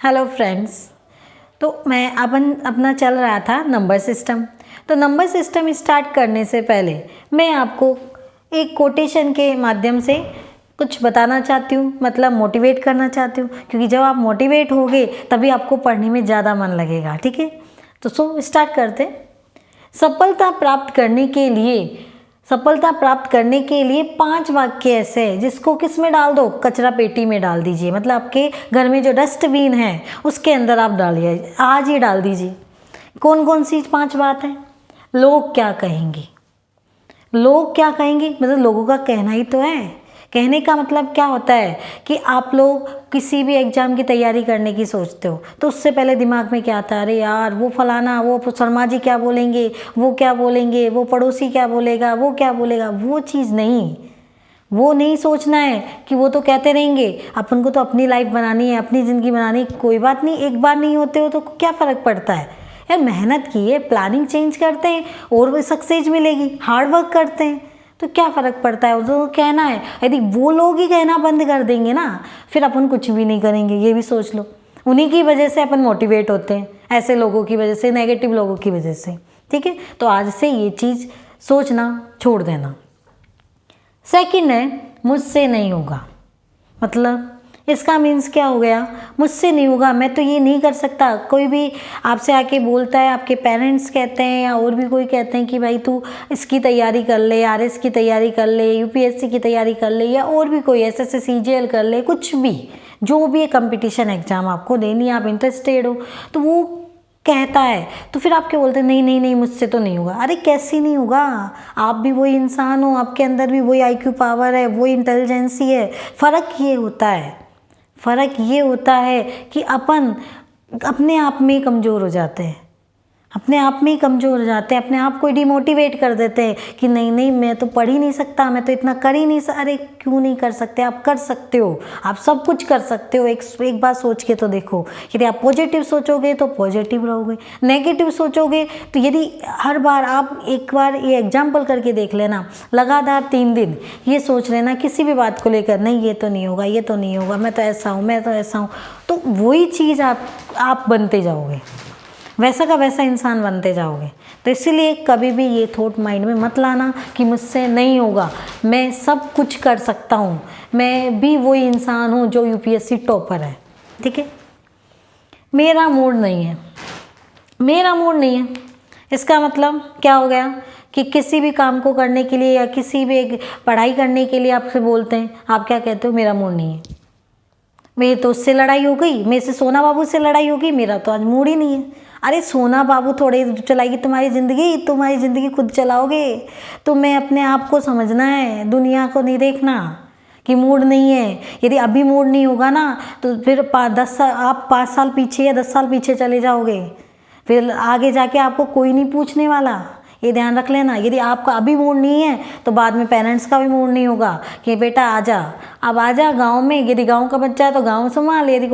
Hello friends. तो मैं अपना चल रहा था नंबर सिस्टम। तो नंबर सिस्टम स्टार्ट करने से पहले मैं आपको एक कोटेशन के माध्यम से कुछ बताना चाहती हूँ, मतलब मोटिवेट करना चाहती हूँ, क्योंकि जब आप मोटिवेट होगे तभी आपको पढ़ने में ज़्यादा मन लगेगा। ठीक है, तो स्टार्ट करते हैं। सफलता प्राप्त करने के लिए 5 वाक्य ऐसे हैं जिसको किस में डाल दो, कचरा पेटी में डाल दीजिए। मतलब आपके घर में जो डस्टबिन है उसके अंदर आप डालिए, आज ही डाल दीजिए। कौन कौन सी 5 बात है? लोग क्या कहेंगे, लोग क्या कहेंगे मतलब लोगों का कहना ही तो है। कहने का मतलब क्या होता है कि आप लोग किसी भी एग्ज़ाम की तैयारी करने की सोचते हो तो उससे पहले दिमाग में क्या आता है, अरे यार वो फलाना, वो शर्मा जी क्या बोलेंगे, वो क्या बोलेंगे, वो पड़ोसी क्या बोलेगा, वो क्या बोलेगा। वो चीज़ नहीं, वो नहीं सोचना है कि वो तो कहते रहेंगे। अपन को तो अपनी लाइफ बनानी है, अपनी ज़िंदगी बनानी है। कोई बात नहीं, एक बार नहीं होते हो तो क्या फ़र्क पड़ता है यार। मेहनत की है, प्लानिंग चेंज करते हैं और वो सक्सेस मिलेगी। हार्ड वर्क करते हैं तो क्या फ़र्क पड़ता है, तो कहना है। यदि वो लोग ही कहना बंद कर देंगे ना, फिर अपन कुछ भी नहीं करेंगे। ये भी सोच लो, उन्हीं की वजह से अपन मोटिवेट होते हैं, ऐसे लोगों की वजह से, नेगेटिव लोगों की वजह से। ठीक है, तो आज से ये चीज़ सोचना छोड़ देना। सेकंड है, मुझसे नहीं होगा। मतलब इसका मीन्स क्या हो गया, मुझसे नहीं होगा, मैं तो ये नहीं कर सकता। कोई भी आपसे आके बोलता है, आपके पेरेंट्स कहते हैं या और भी कोई कहते हैं कि भाई तू इसकी तैयारी कर ले, आरएस की तैयारी कर ले, यूपीएससी की तैयारी कर ले, या और भी कोई एसएससी सीजीएल कर ले, कुछ भी जो भी कंपटीशन एग्जाम आपको देनी है, आप इंटरेस्टेड हो, तो वो कहता है तो फिर आप क्या बोलते हैं, नहीं नहीं नहीं मुझसे तो नहीं होगा। अरे कैसे नहीं होगा, आप भी वही इंसान हो, आपके अंदर भी वही आईक्यू पावर है, वही इंटेलिजेंसी है। फ़र्क ये होता है कि अपन अपने आप में कमज़ोर हो जाते हैं, अपने आप में ही कमज़ोर हो जाते हैं, अपने आप को डिमोटिवेट कर देते हैं कि नहीं नहीं मैं तो पढ़ ही नहीं सकता, मैं तो इतना कर ही नहीं सकता। अरे क्यों नहीं कर सकते, आप कर सकते हो, आप सब कुछ कर सकते हो। एक बार सोच के तो देखो, यदि आप पॉजिटिव सोचोगे तो पॉजिटिव रहोगे, नेगेटिव सोचोगे तो यदि हर बार आप एक बार ये एग्जाम्पल करके देख लेना, लगातार 3 दिन ये सोच लेना किसी भी बात को लेकर, नहीं ये तो नहीं होगा, ये तो नहीं होगा, मैं तो ऐसा हूँ, मैं तो ऐसा हूँ, तो वही चीज़ आप बनते जाओगे, वैसा का वैसा इंसान बनते जाओगे। तो इसीलिए कभी भी ये थॉट माइंड में मत लाना कि मुझसे नहीं होगा, मैं सब कुछ कर सकता हूँ, मैं भी वही इंसान हूँ जो यूपीएससी टॉपर है। ठीक है, मेरा मूड नहीं है, मेरा मूड नहीं है, इसका मतलब क्या हो गया कि किसी भी काम को करने के लिए या किसी भी एक पढ़ाई करने के लिए आपसे बोलते हैं, आप क्या कहते हो, मेरा मूड नहीं है, मेरी तो उससे लड़ाई हो गई, मेरे से सोना बाबू से लड़ाई होगी, मेरा तो आज मूड ही नहीं है। अरे सोना बाबू थोड़े चलाएगी तुम्हारी ज़िंदगी खुद चलाओगे। तुम्हें अपने आप को समझना है, दुनिया को नहीं देखना कि मूड नहीं है। यदि अभी मूड नहीं होगा ना तो फिर 5 साल पीछे या 10 साल पीछे चले जाओगे, फिर आगे जाके आपको कोई नहीं पूछने वाला। ये ध्यान रख लेना, यदि आपका अभी मूड नहीं है तो बाद में पेरेंट्स का भी मूड नहीं होगा कि बेटा आजा, अब आजा गांव में। यदि गांव का बच्चा है तो गांव संभाल, यदि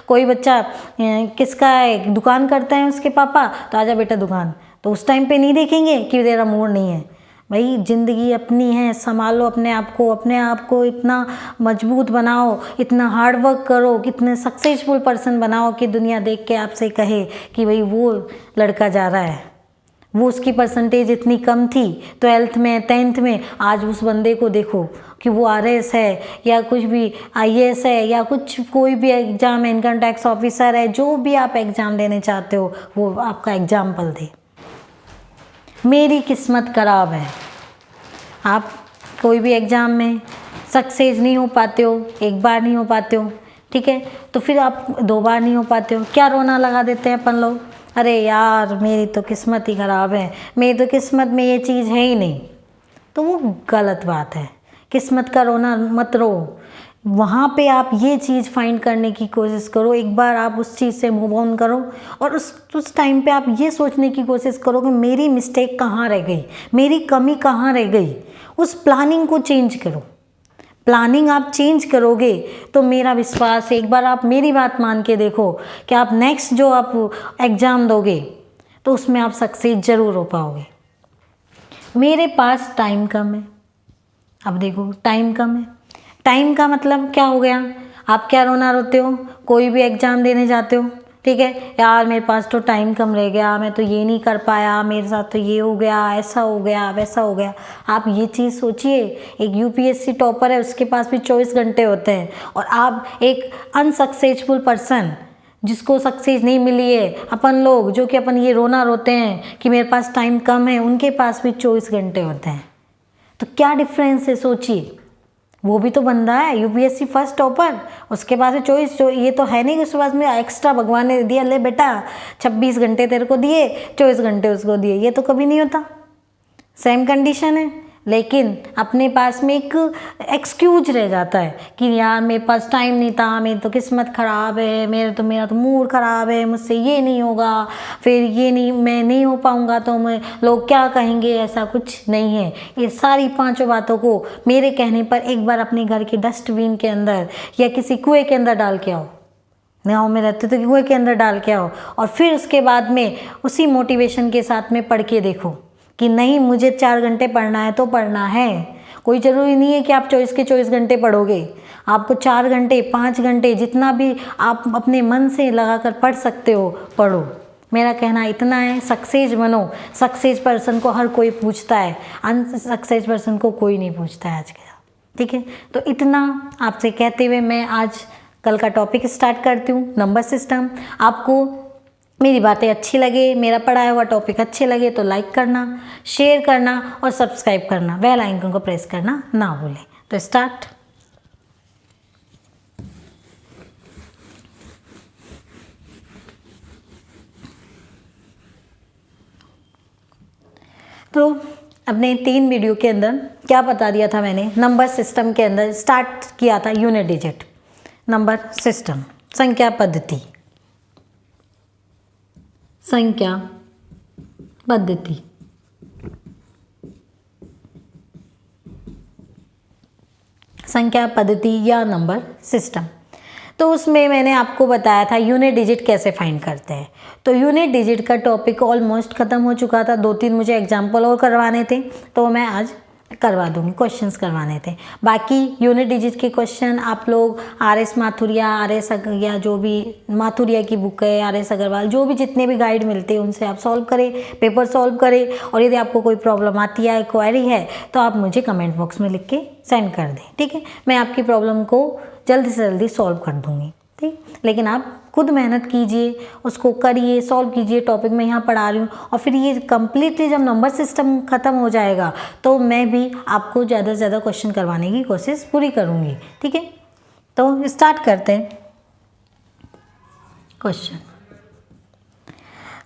कोई बच्चा किसका है, दुकान करता है उसके पापा, तो आजा बेटा दुकान। तो उस टाइम पे नहीं देखेंगे कि तेरा मूड नहीं है। भाई ज़िंदगी अपनी है, संभालो अपने आप को इतना मजबूत बनाओ, इतना हार्ड वर्क करो, कितने सक्सेसफुल पर्सन बनाओ कि दुनिया देख के आपसे कहे कि भाई वो लड़का जा रहा है, वो उसकी परसेंटेज इतनी कम थी 12th में 10th में, आज उस बंदे को देखो कि वो आरएस है या कुछ भी आईएएस है या कुछ कोई भी एग्ज़ाम, इनकम टैक्स ऑफिसर है, जो भी आप एग्ज़ाम देने चाहते हो वो आपका एग्जाम्पल दे। मेरी किस्मत ख़राब है, आप कोई भी एग्ज़ाम में सक्सेस नहीं हो पाते हो, एक बार नहीं हो पाते हो, ठीक है, तो फिर आप 2 बार नहीं हो पाते हो, क्या रोना लगा देते हैं अपन लोग, अरे यार मेरी तो किस्मत ही ख़राब है, मेरी तो किस्मत में ये चीज़ है ही नहीं। तो वो गलत बात है, किस्मत का रोना मत रो। वहाँ पे आप ये चीज़ फाइंड करने की कोशिश करो, एक बार आप उस चीज़ से मूव ऑन करो और उस टाइम पे आप ये सोचने की कोशिश करो कि मेरी मिस्टेक कहाँ रह गई, मेरी कमी कहाँ रह गई। उस प्लानिंग को चेंज करो, प्लानिंग आप चेंज करोगे तो मेरा विश्वास है, एक बार आप मेरी बात मान के देखो कि आप नेक्स्ट जो आप एग्ज़ाम दोगे तो उसमें आप सक्सेस ज़रूर हो पाओगे। मेरे पास टाइम कम है, अब देखो टाइम कम है, टाइम का मतलब क्या हो गया, आप क्या रोना रोते हो? कोई भी एग्ज़ाम देने जाते हो, ठीक है, यार मेरे पास तो टाइम कम रह गया, मैं तो ये नहीं कर पाया, मेरे साथ तो ये हो गया, ऐसा हो गया, वैसा हो गया। आप ये चीज़ सोचिए, एक यूपीएससी टॉपर है, उसके पास भी 24 घंटे होते हैं, और आप एक अनसक्सेसफुल पर्सन जिसको सक्सेस नहीं मिली है, अपन लोग जो कि अपन ये रोना रोते हैं कि मेरे पास टाइम कम है, उनके पास भी 24 घंटे होते हैं। तो क्या डिफरेंस है सोचिए। वो भी तो बंदा है यूपीएससी फर्स्ट टॉपर, उसके पास है 24, ये तो है नहीं कि उसके पास में एक्स्ट्रा भगवान ने दिया, ले बेटा 26 घंटे तेरे को दिए, 24 घंटे उसको दिए, ये तो कभी नहीं होता। सेम कंडीशन है, लेकिन अपने पास में एक एक्सक्यूज रह जाता है कि यार मेरे पास टाइम नहीं था, मेरी तो किस्मत ख़राब है, मेरा तो मूड ख़राब है, मुझसे ये नहीं होगा, फिर ये नहीं, मैं नहीं हो पाऊँगा तो मैं, लोग क्या कहेंगे। ऐसा कुछ नहीं है। ये सारी पांचों बातों को मेरे कहने पर एक बार अपने घर के डस्टबिन के अंदर या किसी कुएँ के अंदर डाल के आओ। गाँव में रहते तो कुएँ के अंदर डाल के आओ, और फिर उसके बाद में उसी मोटिवेशन के साथ में पढ़ के देखो कि नहीं, मुझे 4 घंटे पढ़ना है तो पढ़ना है। कोई ज़रूरी नहीं है कि आप 24 के 24 घंटे पढ़ोगे। आपको 4 घंटे 5 घंटे जितना भी आप अपने मन से लगाकर पढ़ सकते हो, पढ़ो। मेरा कहना इतना है, सक्सेस बनो। सक्सेस पर्सन को हर कोई पूछता है, अनसक्सेस पर्सन को कोई नहीं पूछता है आज के। ठीक है, तो इतना आपसे कहते हुए मैं आज कल का टॉपिक स्टार्ट करती हूँ, नंबर सिस्टम। आपको मेरी बातें अच्छी लगे, मेरा पढ़ाया हुआ टॉपिक अच्छे लगे तो लाइक करना, शेयर करना और सब्सक्राइब करना, बेल आइकन को प्रेस करना ना भूलें। तो स्टार्ट। तो अपने 3 वीडियो के अंदर क्या बता दिया था मैंने, नंबर सिस्टम के अंदर स्टार्ट किया था यूनिट डिजिट, नंबर सिस्टम, संख्या पद्धति, संख्या पद्धति, संख्या पद्धति या नंबर सिस्टम। तो उसमें मैंने आपको बताया था यूनिट डिजिट कैसे फाइंड करते हैं। तो यूनिट डिजिट का टॉपिक ऑलमोस्ट ख़त्म हो चुका था, 2-3 मुझे एग्जाम्पल और करवाने थे, तो मैं आज करवा दूंगी, क्वेश्चंस करवाने थे। बाकी यूनिट डिजिट के क्वेश्चन आप लोग RS माथुरिया, या जो भी माथुरिया की बुक है, RS अग्रवाल, जो भी जितने भी गाइड मिलते हैं उनसे आप सॉल्व करें, पेपर सॉल्व करें। और यदि आपको कोई प्रॉब्लम आती है, क्वेरी है, तो आप मुझे कमेंट बॉक्स में लिख के सेंड कर दें, ठीक है। मैं आपकी प्रॉब्लम को जल्दी से जल्दी सॉल्व कर दूँगी, ठीक। लेकिन आप खुद मेहनत कीजिए, उसको करिए, सॉल्व कीजिए। टॉपिक मैं यहाँ पढ़ा रही हूँ, और फिर ये कम्प्लीटली जब नंबर सिस्टम ख़त्म हो जाएगा तो मैं भी आपको ज़्यादा से ज़्यादा क्वेश्चन करवाने की कोशिश पूरी करूँगी, ठीक है। तो स्टार्ट करते हैं क्वेश्चन।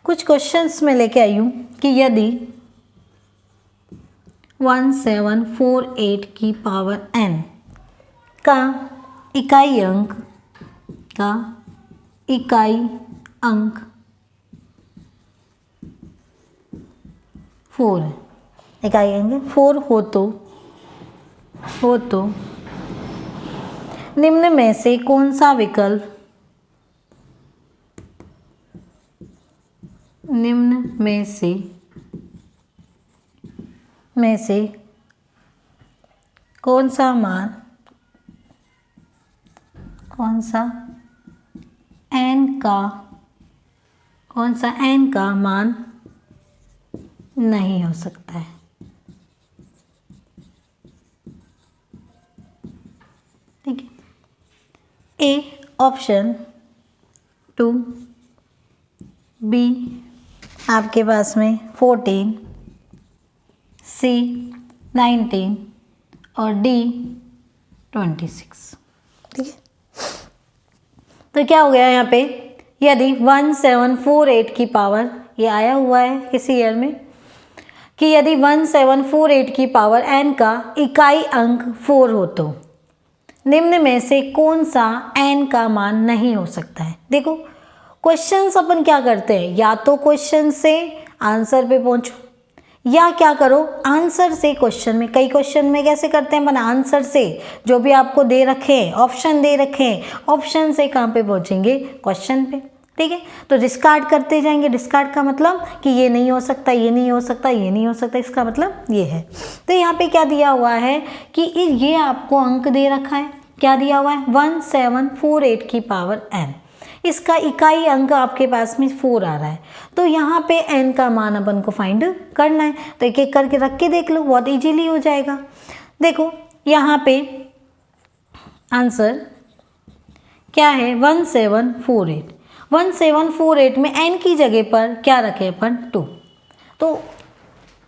कुछ क्वेश्चंस मैं लेके आई हूँ कि यदि 1748 की पावर n का इकाई अंक 4 है, इकाई अंक 4 हो तो निम्न में से कौन सा विकल्प, निम्न में से कौन सा n का मान नहीं हो सकता है। ठीक है, ए ऑप्शन 2, बी आपके पास में 14, सी 19 और डी 26। ठीक है, तो क्या हो गया यहाँ पे, यदि 1748 की पावर, ये आया हुआ है इसी ईयर में, कि यदि 1748 की पावर n का इकाई अंक 4 हो तो निम्न में से कौन सा n का मान नहीं हो सकता है। देखो क्वेश्चंस अपन क्या करते हैं, या तो क्वेश्चन से आंसर पे पहुंचो, या क्या करो आंसर से क्वेश्चन में। कई क्वेश्चन में कैसे करते हैं अपन, आंसर से, जो भी आपको दे रखे हैं, ऑप्शन दे रखे हैं, ऑप्शन से कहाँ पे पहुंचेंगे, क्वेश्चन पे। ठीक है, तो डिस्कार्ड करते जाएंगे। डिस्कार्ड का मतलब कि ये नहीं हो सकता, ये नहीं हो सकता, ये नहीं हो सकता, इसका मतलब ये है। तो यहाँ पे क्या दिया हुआ है कि ये आपको अंक दे रखा है, क्या दिया हुआ है 1748 की पावर n। इसका इकाई अंक आपके पास में 4 आ रहा है, तो यहाँ पे n का मान अपन को फाइंड करना है। तो एक एक करके रख के देख लो, बहुत इजीली हो जाएगा। देखो यहाँ पे आंसर क्या है 1748। 1748 में n की जगह पर क्या रखे अपन 2, तो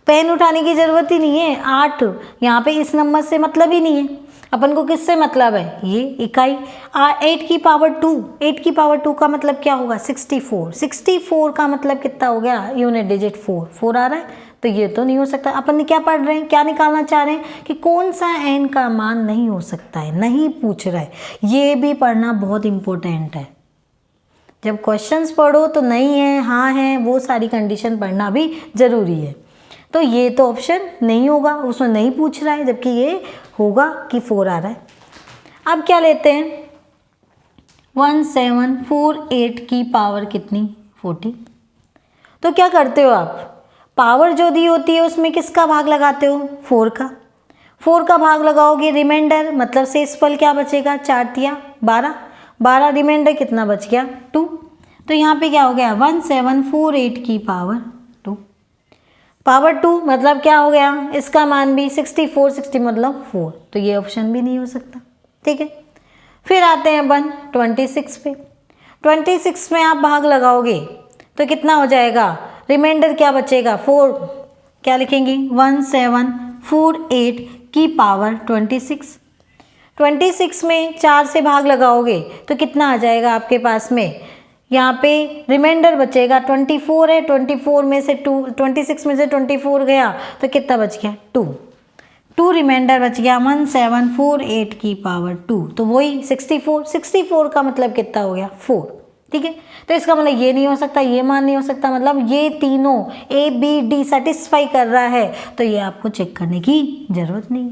पेन उठाने की ज़रूरत ही नहीं है। 8 यहाँ पे इस नंबर से मतलब ही नहीं है, अपन को किससे मतलब है, ये इकाई। 8 की पावर 2, 8 की पावर 2 का मतलब क्या होगा 64। 64 का मतलब कितना हो गया, यूनिट डिजिट 4 आ रहा है, तो ये तो नहीं हो सकता। अपन ने क्या पढ़ रहे हैं, क्या निकालना चाह रहे हैं कि कौन सा n का मान नहीं हो सकता है, नहीं पूछ रहा है। ये भी पढ़ना बहुत इम्पोर्टेंट है। जब क्वेश्चंस पढ़ो तो नहीं है, हाँ है, वो सारी कंडीशन पढ़ना भी ज़रूरी है। तो ये तो ऑप्शन नहीं होगा, उसमें नहीं पूछ रहा है, जबकि ये होगा कि 4 आ रहा है। अब क्या लेते हैं 1748 की पावर कितनी 40। तो क्या करते हो आप, पावर जो दी होती है उसमें किसका भाग लगाते हो 4 का। 4 का भाग लगाओगे, रिमाइंडर मतलब शेषफल क्या बचेगा 4 तिया 12, 12 रिमाइंडर कितना बच गया 2। तो यहाँ पे क्या हो गया 1748 की पावर 2। पावर 2 मतलब क्या हो गया, इसका मान भी 64, 60 मतलब 4, तो ये ऑप्शन भी नहीं हो सकता। ठीक है, फिर आते हैं अपन 26 पे। 26 में आप भाग लगाओगे तो कितना हो जाएगा, रिमाइंडर क्या बचेगा 4, क्या लिखेंगे 1748 की पावर 26। 26 में 4 से भाग लगाओगे तो कितना आ जाएगा आपके पास में, यहाँ पे रिमाइंडर बचेगा 24 है, 24 में से 2, 26 में से 24 गया तो कितना बच गया 2 रिमाइंडर बच गया 1748 की पावर 2, तो वही 64 का मतलब कितना हो गया 4। ठीक है, तो इसका मतलब ये नहीं हो सकता, ये मान नहीं हो सकता, मतलब ये तीनों A B D सेटिस्फाई कर रहा है, तो ये आपको चेक करने की ज़रूरत नहीं है,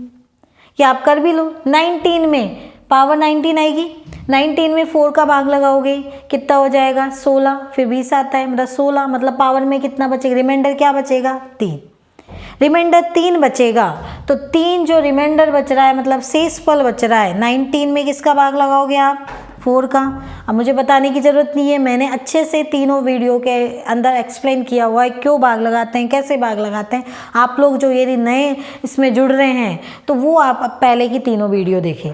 ये आप कर भी लो। 19 में पावर 19 आएगी, 19 में 4 का भाग लगाओगे कितना हो जाएगा 16, फिर 20 आता है मतलब 16, मतलब पावर में कितना बचेगा, रिमाइंडर क्या बचेगा 3, रिमाइंडर 3 बचेगा। तो 3 जो रिमाइंडर बच रहा है मतलब शेषफल बच रहा है, 19 में किसका भाग लगाओगे आप 4 का। अब मुझे बताने की ज़रूरत नहीं है, मैंने अच्छे से तीनों वीडियो के अंदर एक्सप्लेन किया हुआ है क्यों भाग लगाते हैं, कैसे भाग लगाते हैं। आप लोग जो यदि नए इसमें जुड़ रहे हैं तो वो आप पहले की तीनों वीडियो देखें।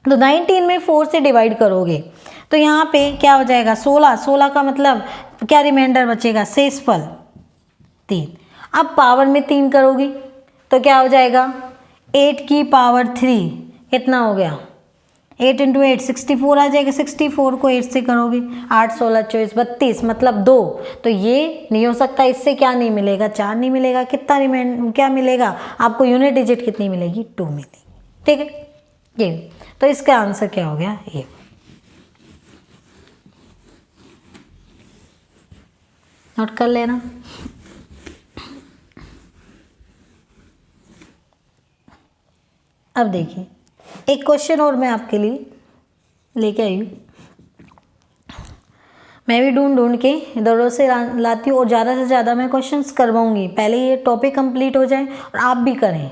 तो 19 में 4 से डिवाइड करोगे तो यहाँ पे क्या हो जाएगा 16, 16 का मतलब क्या रिमाइंडर बचेगा शेषफल 3। अब पावर में 3 करोगी तो क्या हो जाएगा 8 की पावर 3 कितना हो गया 8 × 8 64 आ जाएगा। 64 को 8 से करोगे 8 16 24 32 मतलब 2, तो ये नहीं हो सकता, इससे क्या नहीं मिलेगा 4 नहीं मिलेगा, कितना रिमाइंड क्या मिलेगा आपको, यूनिट डिजिट कितनी मिलेगी 2 मिलेगी। ठीक है, ये तो इसका आंसर क्या हो गया ये। नोट कर लेना। अब देखिए एक क्वेश्चन और मैं आपके लिए लेके आई हूँ, मैं भी ढूंढ के इधर से लाती हूँ और ज़्यादा से ज़्यादा मैं क्वेश्चंस करवाऊँगी। पहले ये टॉपिक कंप्लीट हो जाए और आप भी करें,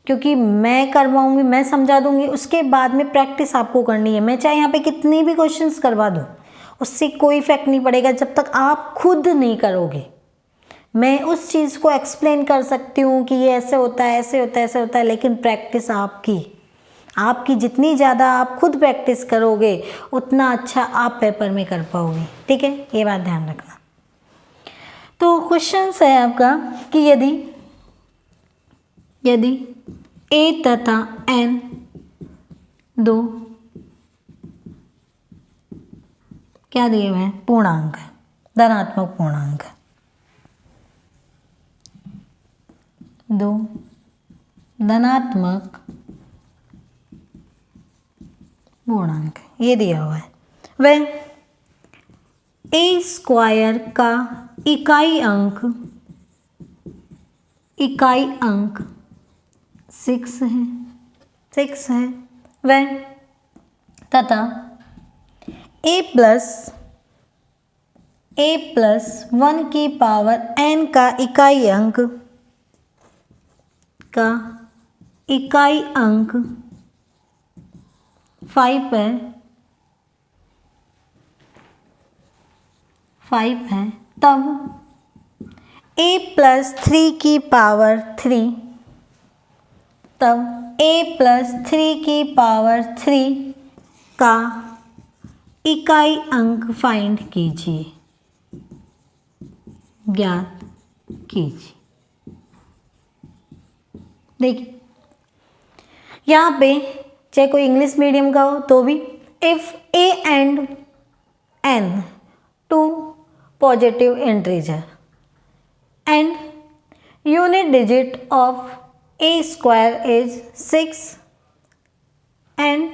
क्योंकि मैं करवाऊँगी, मैं समझा दूँगी, उसके बाद में प्रैक्टिस आपको करनी है। मैं चाहे यहाँ पे कितनी भी क्वेश्चंस करवा दूँ उससे कोई इफेक्ट नहीं पड़ेगा जब तक आप खुद नहीं करोगे। मैं उस चीज़ को एक्सप्लेन कर सकती हूँ कि ये ऐसे होता है, ऐसे होता है, ऐसे होता है, लेकिन प्रैक्टिस आपकी जितनी ज़्यादा आप खुद प्रैक्टिस करोगे उतना अच्छा आप पेपर में कर पाओगे। ठीक है, ये बात ध्यान रखना। तो क्वेश्चन है आपका कि यदि A तथा N दो क्या दिए हुए हैं पूर्णांक है, धनात्मक पूर्णांक है, दो धनात्मक पूर्णांक ये दिया हुआ है, वह A² का इकाई अंक 6 है वह तथा A+1 की पावर n का इकाई अंक 5 है, 5 है, तब a प्लस 3 की पावर 3, तब a प्लस 3 की पावर 3 का इकाई अंक फाइंड कीजिए, ज्ञात कीजिए। देखिए यहाँ पे चाहे कोई इंग्लिश मीडियम का हो तो भी if a and n two positive integer and unit digit of a square is 6 and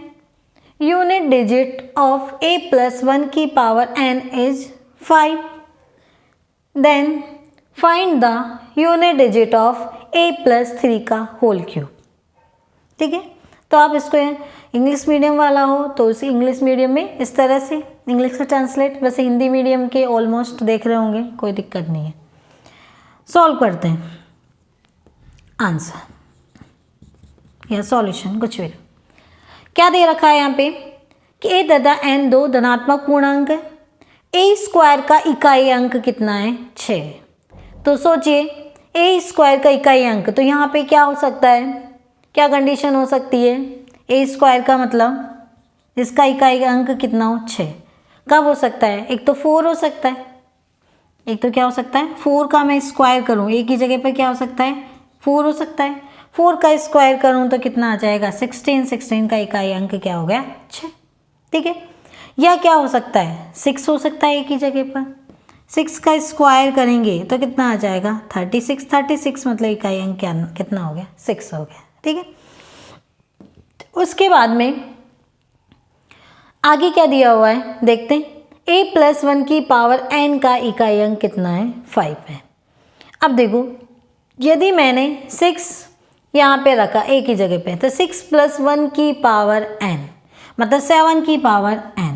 unit digit of a plus 1 की power n is 5, then find the unit digit of a plus 3 का whole cube। ठीक है, तो आप इसको English medium वाला हो तो उसी इंग्लिश मीडियम में इस तरह से इंग्लिश का ट्रांसलेट, वैसे हिंदी मीडियम के ऑलमोस्ट देख रहे होंगे, कोई दिक्कत नहीं है। सॉल्व करते हैं आंसर या सॉल्यूशन, कुछ भी। क्या दे रखा है यहाँ पे कि a तथा n दो धनात्मक पूर्णांक है, a स्क्वायर का इकाई अंक कितना है 6। तो सोचिए a स्क्वायर का इकाई अंक, तो यहाँ पे क्या हो सकता है, क्या कंडीशन हो सकती है, a स्क्वायर का मतलब इसका इकाई अंक कितना हो 6। कब हो सकता है, एक तो 4 हो सकता है, एक तो क्या हो सकता है 4 का मैं स्क्वायर करूं, एक ही जगह पर क्या हो सकता है 4 हो सकता है, 4 का स्क्वायर करूं तो कितना आ जाएगा 16, 16 का इकाई अंक क्या हो गया 6। ठीक है, या क्या हो सकता है 6 हो सकता है, एक ही जगह पर 6 का स्क्वायर करेंगे तो कितना आ जाएगा 36, 36 मतलब इकाई अंक क्या कितना हो गया 6 हो गया। ठीक है, उसके बाद में आगे क्या दिया हुआ है देखते हैं, a प्लस 1 की पावर n का इकाई अंक कितना है 5 है। अब देखो यदि मैंने 6 यहाँ पे रखा एक ही जगह पे, तो 6 प्लस 1 की पावर n मतलब 7 की पावर n।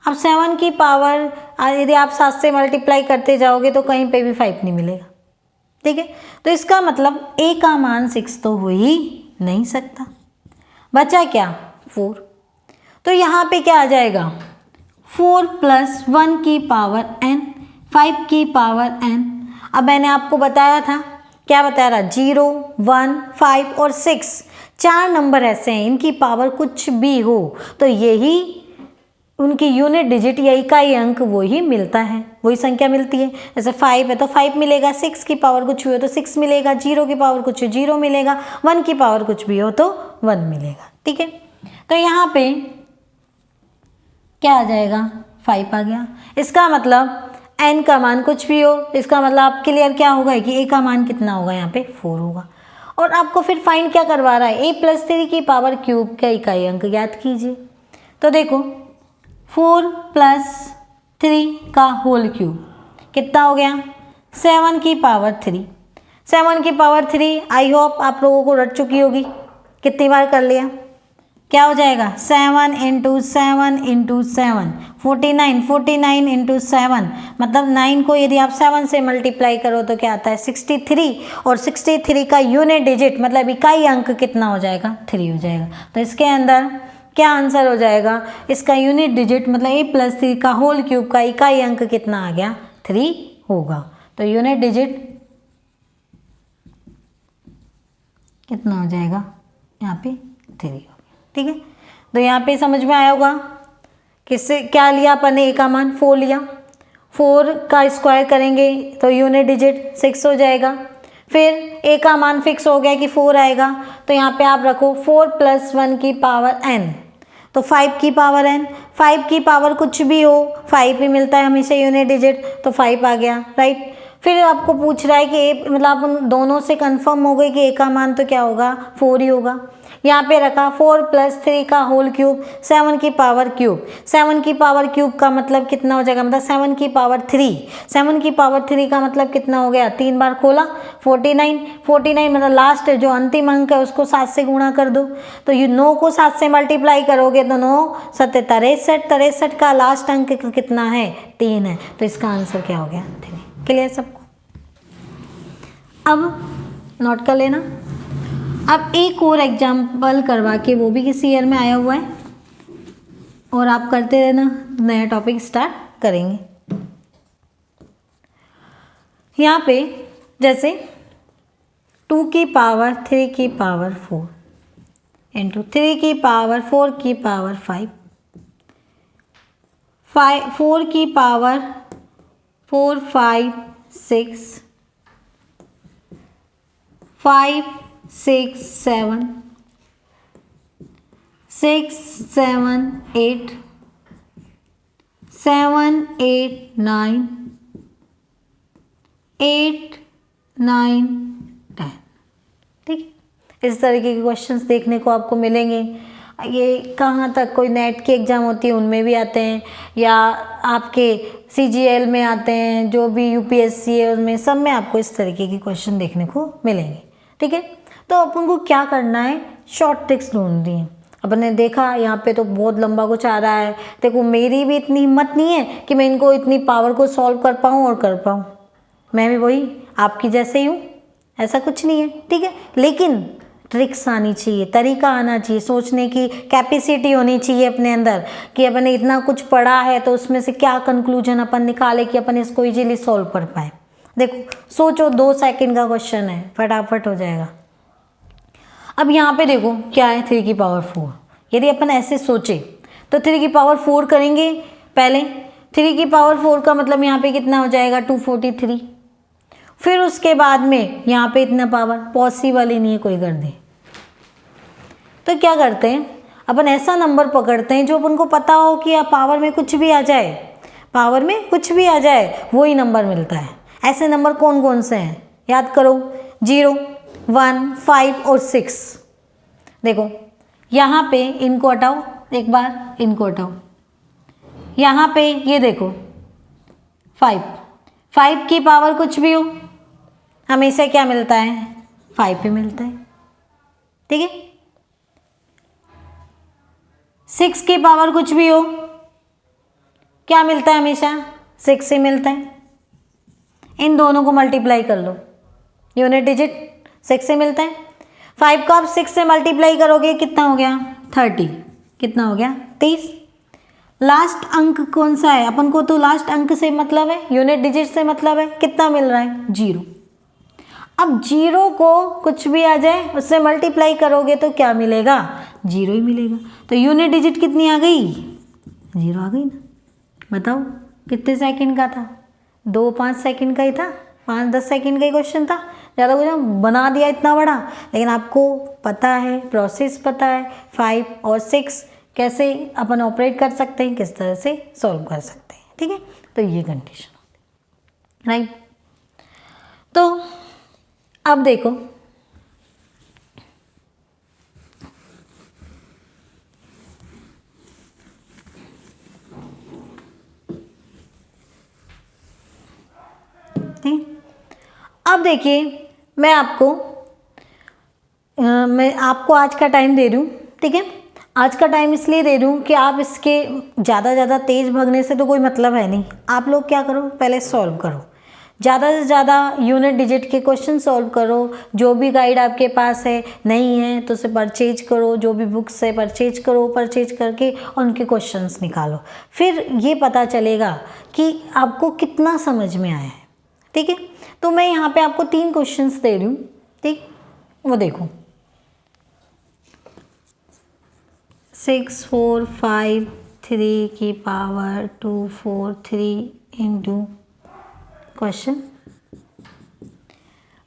अब 7 की पावर यदि आप 7 से मल्टीप्लाई करते जाओगे तो कहीं पे भी 5 नहीं मिलेगा। ठीक है, तो इसका मतलब a का मान 6 तो हो ही नहीं सकता, बचा क्या 4। तो यहाँ पे क्या आ जाएगा 4 प्लस 1 की पावर n, 5 की पावर n। अब मैंने आपको बताया था, क्या बताया था 0, 1, 5 और 6 4 नंबर ऐसे हैं इनकी पावर कुछ भी हो तो यही उनकी यूनिट डिजिट या इकाई अंक वो ही मिलता है, वही संख्या मिलती है। जैसे 5 है तो 5 मिलेगा, 6 की पावर कुछ भी हो तो 6 मिलेगा, 0 की पावर कुछ 0 मिलेगा, 1 की पावर कुछ भी हो तो 1 मिलेगा। ठीक है, तो यहाँ पे क्या आ जाएगा 5 आ गया। इसका मतलब n का मान कुछ भी हो, इसका मतलब आप क्लियर क्या होगा कि a का मान कितना होगा यहाँ पे 4 होगा। और आपको फिर फाइंड क्या करवा रहा है, a प्लस 3 की पावर क्यूब का इकाई अंक ज्ञात कीजिए। तो देखो 4 प्लस 3 का होल क्यूब कितना हो गया 7 की पावर 3। 7 की पावर 3 आई होप आप लोगों को रट चुकी होगी, कितनी बार कर लिया, क्या हो जाएगा 7 इंटू 7 इंटू 7 49, 49 इंटू 7 मतलब 9 को यदि आप 7 से मल्टीप्लाई करो तो क्या आता है 63, और 63 का यूनिट डिजिट मतलब इकाई अंक कितना हो जाएगा 3 हो जाएगा। तो इसके अंदर क्या आंसर हो जाएगा, इसका यूनिट डिजिट मतलब a प्लस 3 का होल क्यूब का इकाई अंक कितना आ गया 3 होगा। तो यूनिट डिजिट कितना हो जाएगा यहाँ पे 3 होगा। ठीक है, तो यहाँ पे समझ में आया होगा किससे क्या लिया अपन ने, a का मान 4 लिया, 4 का स्क्वायर करेंगे तो यूनिट डिजिट 6 हो जाएगा। फिर a का मान फिक्स हो गया कि 4 आएगा, तो यहाँ पे आप रखो 4 प्लस 1 की पावर n, तो 5 की पावर n, 5 की पावर कुछ भी हो 5 ही मिलता है हमेशा यूनिट डिजिट, तो 5 आ गया राइट। फिर आपको पूछ रहा है कि a मतलब आप उन दोनों से कंफर्म हो गए कि a का मान तो क्या होगा 4 ही होगा। यहाँ पे रखा 4 प्लस 3 का होल क्यूब 7 की पावर क्यूब, 7 की पावर क्यूब का मतलब कितना हो जाएगा, मतलब 7 की पावर 3, 7 की पावर 3 का मतलब कितना हो गया 3 बार खोला 49, 49 मतलब लास्ट जो अंतिम अंक है उसको 7 से गुणा कर दो, तो ये 9 को 7 से मल्टीप्लाई करोगे तो 9 7 63, 63 का लास्ट अंक कितना है 3 है, तो इसका आंसर क्या हो गया 3। क्लियर सबको, अब नोट कर लेना। अब एक और एग्जाम्पल करवा के, वो भी किसी ईयर में आया हुआ है, और आप करते रहना, नया टॉपिक स्टार्ट करेंगे। यहाँ पे जैसे 2 की पावर 3 की पावर 4 इंटू 3 की पावर 4 की पावर 5, 4 की पावर 4 5 6 5 6 7 6 7 8 7 8 9 8 9 10। ठीक है, इस तरीके के क्वेश्चंस देखने को आपको मिलेंगे। ये कहाँ तक, कोई नेट की एग्ज़ाम होती है उनमें भी आते हैं, या आपके CGL में आते हैं, जो भी UPSC है उसमें सब में आपको इस तरीके के क्वेश्चन देखने को मिलेंगे। ठीक है, तो अपन को क्या करना है, शॉर्ट ट्रिक्स ढूंढनी है। अपन ने देखा यहाँ पे तो बहुत लंबा कुछ आ रहा है, देखो मेरी भी इतनी हिम्मत नहीं है कि मैं इनको इतनी पावर को सॉल्व कर पाऊँ और कर पाऊँ, मैं भी वही आपकी जैसे ही हूँ, ऐसा कुछ नहीं है। ठीक है, लेकिन ट्रिक्स आनी चाहिए, तरीका आना चाहिए, सोचने की कैपेसिटी होनी चाहिए अपने अंदर कि अपन ने इतना कुछ पढ़ा है तो उसमें से क्या कंक्लूजन अपन निकाले कि अपन इसको इजीली सॉल्व कर पाए। देखो सोचो, 2 सेकंड का क्वेश्चन है, फटाफट हो जाएगा। अब यहाँ पे देखो क्या है, 3 की पावर 4। यदि अपन ऐसे सोचे तो 3 की पावर 4 करेंगे पहले। 3 की पावर 4 का मतलब यहाँ पे कितना हो जाएगा, 243। फिर उसके बाद में यहाँ पे इतना पावर पॉसिबल ही नहीं है कोई कर दे, तो क्या करते हैं अपन, ऐसा नंबर पकड़ते हैं जो अपन को पता हो कि पावर में कुछ भी आ जाए, पावर में कुछ भी आ जाए वही नंबर मिलता है। ऐसे नंबर कौन कौन से हैं, याद करो, 0 1 5 और 6। देखो यहाँ पे इनको हटाओ, एक बार इनको हटाओ, यहाँ पे ये देखो 5 की पावर कुछ भी हो हमेशा क्या मिलता है, 5 पे मिलता है। ठीक है, 6 की पावर कुछ भी हो क्या मिलता है, हमेशा 6 से मिलता है। इन दोनों को मल्टीप्लाई कर लो, यूनिट डिजिट 6 से मिलता है। 5 को आप 6 से मल्टीप्लाई करोगे कितना हो गया, 30। कितना हो गया, 30। लास्ट अंक कौन सा है, अपन को तो लास्ट अंक से मतलब है, यूनिट डिजिट से मतलब है, कितना मिल रहा है, 0। अब 0 को कुछ भी आ जाए उससे मल्टीप्लाई करोगे तो क्या मिलेगा, 0 ही मिलेगा। तो यूनिट डिजिट कितनी आ गई, 0 आ गई ना। बताओ कितने सेकंड का था, 2-5 सेकंड का ही था, 5-10 सेकंड का ही क्वेश्चन था, ज़्यादा कुछ बना दिया इतना बड़ा। लेकिन आपको पता है, प्रोसेस पता है, 5 और 6 कैसे अपन ऑपरेट कर सकते हैं, किस तरह से सॉल्व कर सकते हैं। ठीक है, तो ये कंडीशन होती है, राइट। तो अब देखो ठीक, अब देखिए मैं आपको आज का टाइम दे रही हूँ। ठीक है, आज का टाइम इसलिए दे रही हूँ कि आप इसके ज़्यादा तेज़ भागने से तो कोई मतलब है नहीं। आप लोग क्या करो, पहले सॉल्व करो, ज़्यादा से ज़्यादा यूनिट डिजिट के क्वेश्चन सॉल्व करो। जो भी गाइड आपके पास है, नहीं है तो उसे परचेज करो, जो भी बुक्स है परचेज करो, परचेज करके उनके क्वेश्चंस निकालो, फिर ये पता चलेगा कि आपको कितना समझ में आया है। ठीक है, तो मैं यहाँ पे आपको 3 क्वेश्चंस दे रही हूँ, ठीक, वो देखो। 6 4 5 3 की पावर 2 4 3 इंटू क्वेश्चन,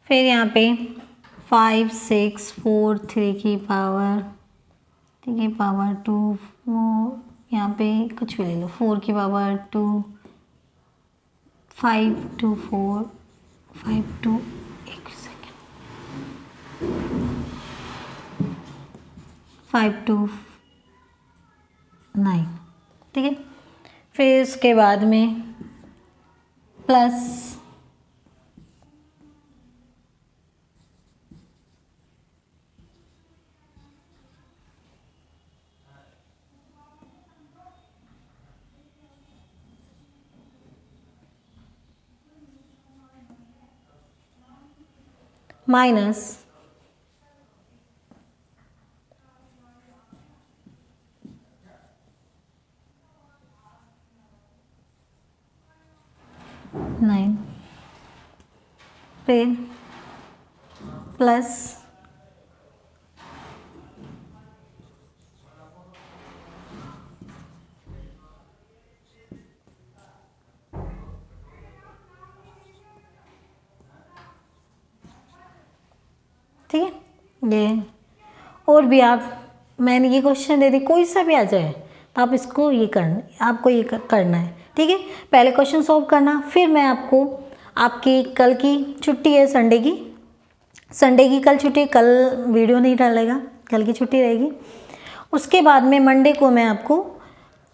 फिर यहाँ पे 5 6 4 3 की पावर 2 4, यहाँ पे कुछ भी ले लो, 4 की पावर 2 5 2 4 5 2, एक सेकेंड, 5 2 9। ठीक है, फिर उसके बाद में प्लस माइनस 9 फिर प्लस ठीक है। ये और भी मैंने ये क्वेश्चन दे दी, कोई सा भी आ जाए तो आप इसको आपको ये करना है, ठीक है। पहले क्वेश्चन सॉल्व करना, फिर मैं आपकी कल की छुट्टी है संडे की कल छुट्टी, कल वीडियो नहीं डालेगा, कल की छुट्टी रहेगी। उसके बाद में मंडे को मैं आपको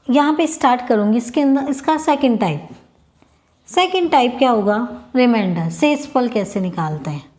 यहाँ पे स्टार्ट करूँगी इसके अंदर इसका सेकंड टाइप क्या होगा, रिमाइंडर, शेषफल कैसे निकालते हैं।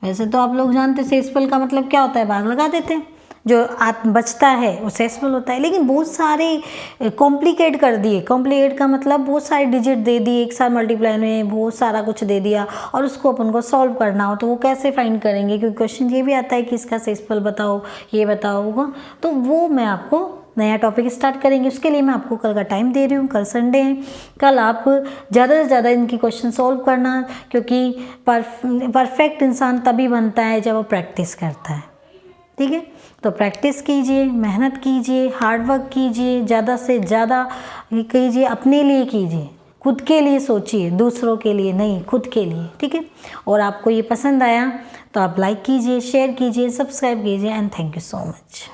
वैसे तो आप लोग जानते हैं शेषफल का मतलब क्या होता है, भाग लगा देते हैं, जो बचता है वो शेषफल होता है। लेकिन बहुत सारे कॉम्प्लिकेट कर दिए, कॉम्प्लिकेट का मतलब बहुत सारे डिजिट दे दिए एक साथ मल्टीप्लाई में, बहुत सारा कुछ दे दिया और उसको अपन को सॉल्व करना हो तो वो कैसे फाइंड करेंगे, क्योंकि क्वेश्चन ये भी आता है कि इसका शेषफल बताओ, ये बताओ होगा। तो वो मैं आपको नया टॉपिक स्टार्ट करेंगे, उसके लिए मैं आपको कल का टाइम दे रही हूँ। कल संडे है, कल आप ज़्यादा से ज़्यादा इनकी क्वेश्चन सॉल्व करना, क्योंकि परफेक्ट इंसान तभी बनता है जब वो प्रैक्टिस करता है, ठीक है। तो प्रैक्टिस कीजिए, मेहनत कीजिए, हार्डवर्क कीजिए, ज़्यादा से ज़्यादा कीजिए, अपने लिए कीजिए, खुद के लिए सोचिए, दूसरों के लिए नहीं, खुद के लिए, ठीक है। और आपको ये पसंद आया तो आप लाइक कीजिए, शेयर कीजिए, सब्सक्राइब कीजिए and thank you so much.